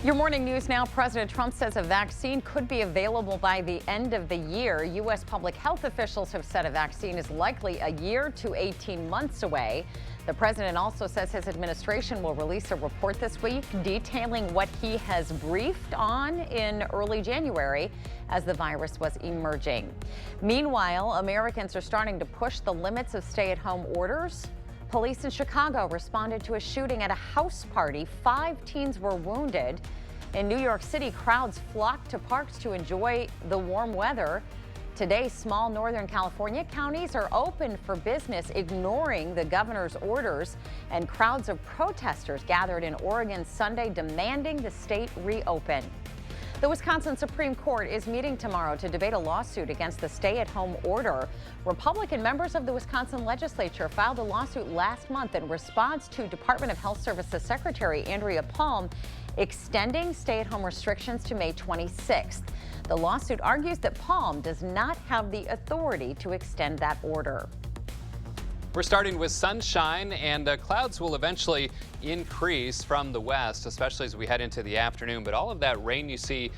Your morning news now. President Trump says a vaccine could be available by the end of the year. U.S. public health officials have said a vaccine is likely a year to 18 months away. The president also says his administration will release a report this week detailing what he has briefed on in early January as the virus was emerging. Meanwhile, Americans are starting to push the limits of stay-at-home orders. Police in Chicago responded to a shooting at a house party. 5 teens were wounded. In New York City, crowds flocked to parks to enjoy the warm weather. Today, small Northern California counties are open for business, ignoring the governor's orders, and crowds of protesters gathered in Oregon Sunday demanding the state reopen. The Wisconsin Supreme Court is meeting tomorrow to debate a lawsuit against the stay-at-home order. Republican members of the Wisconsin legislature filed a lawsuit last month in response to Department of Health Services Secretary Andrea Palm extending stay-at-home restrictions to May 26th. The lawsuit argues that Palm does not have the authority to extend that order. We're starting with sunshine, and clouds will eventually increase from the west, especially as we head into the afternoon. But all of that rain you see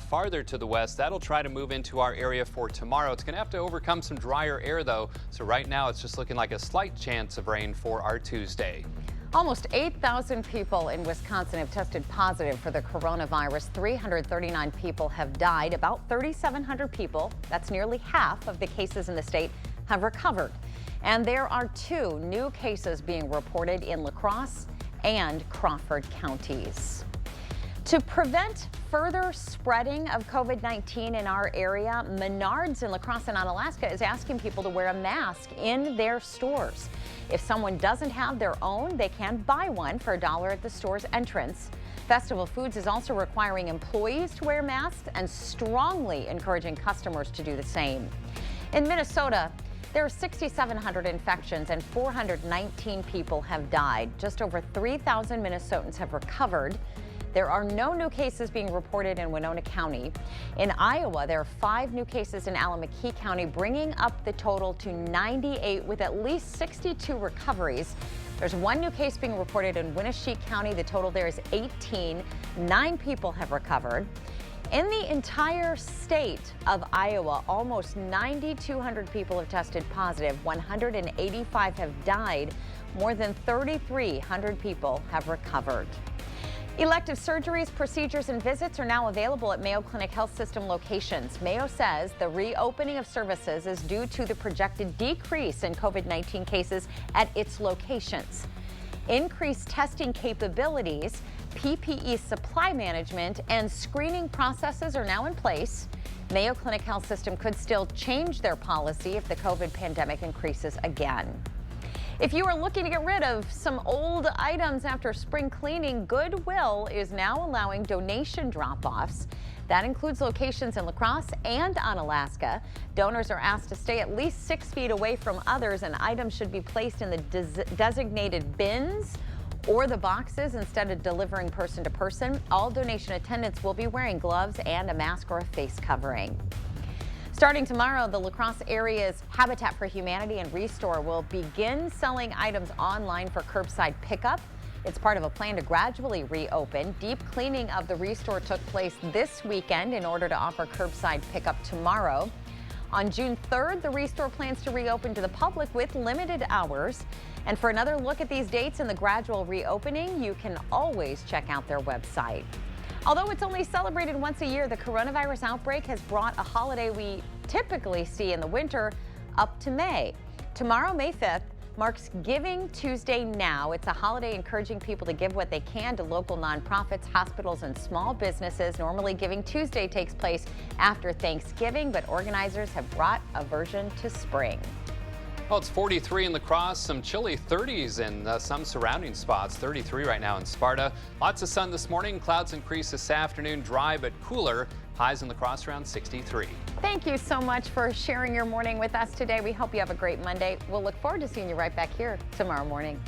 farther to the west, that'll try to move into our area for tomorrow. It's going to have to overcome some drier air, though. So right now, it's just looking like a slight chance of rain for our Tuesday. Almost 8,000 people in Wisconsin have tested positive for the coronavirus. 339 people have died. About 3,700 people, that's nearly half of the cases in the state, have recovered. And there are 2 new cases being reported in La Crosse and Crawford counties. To prevent further spreading of COVID-19 in our area, Menards in La Crosse and Onalaska is asking people to wear a mask in their stores. If someone doesn't have their own, they can buy one for $1 at the store's entrance. Festival Foods is also requiring employees to wear masks and strongly encouraging customers to do the same. In Minnesota, there are 6,700 infections and 419 people have died. Just over 3,000 Minnesotans have recovered. There are no new cases being reported in Winona County. In Iowa, there are 5 new cases in Allamakee County, bringing up the total to 98 with at least 62 recoveries. There's 1 new case being reported in Winneshiek County. The total there is 18. 9 people have recovered. In the entire state of Iowa, almost 9,200 people have tested positive. 185 have died. More than 3,300 people have recovered. Elective surgeries, procedures, and visits are now available at Mayo Clinic Health System locations. Mayo says the reopening of services is due to the projected decrease in COVID-19 cases at its locations. Increased testing capabilities, PPE supply management, and screening processes are now in place. Mayo Clinic Health System could still change their policy if the COVID pandemic increases again. If you are looking to get rid of some old items after spring cleaning, Goodwill is now allowing donation drop-offs. That includes locations in La Crosse and Onalaska. Donors are asked to stay at least 6 feet away from others, and items should be placed in the designated bins or the boxes instead of delivering person to person. All donation attendants will be wearing gloves and a mask or a face covering. Starting tomorrow, the La Crosse area's Habitat for Humanity and Restore will begin selling items online for curbside pickup. It's part of a plan to gradually reopen. Deep cleaning of the Restore took place this weekend in order to offer curbside pickup tomorrow. On June 3rd, the Restore plans to reopen to the public with limited hours. And for another look at these dates and the gradual reopening, you can always check out their website. Although it's only celebrated once a year, the coronavirus outbreak has brought a holiday we typically see in the winter up to May. Tomorrow, May 5th, marks Giving Tuesday Now. It's a holiday encouraging people to give what they can to local nonprofits, hospitals, and small businesses. Normally, Giving Tuesday takes place after Thanksgiving, but organizers have brought a version to spring. Well, it's 43 in La Crosse, some chilly 30s in some surrounding spots. 33 right now in Sparta. Lots of sun this morning. Clouds increase this afternoon. Dry but cooler. Highs in La Crosse around 63. Thank you so much for sharing your morning with us today. We hope you have a great Monday. We'll look forward to seeing you right back here tomorrow morning.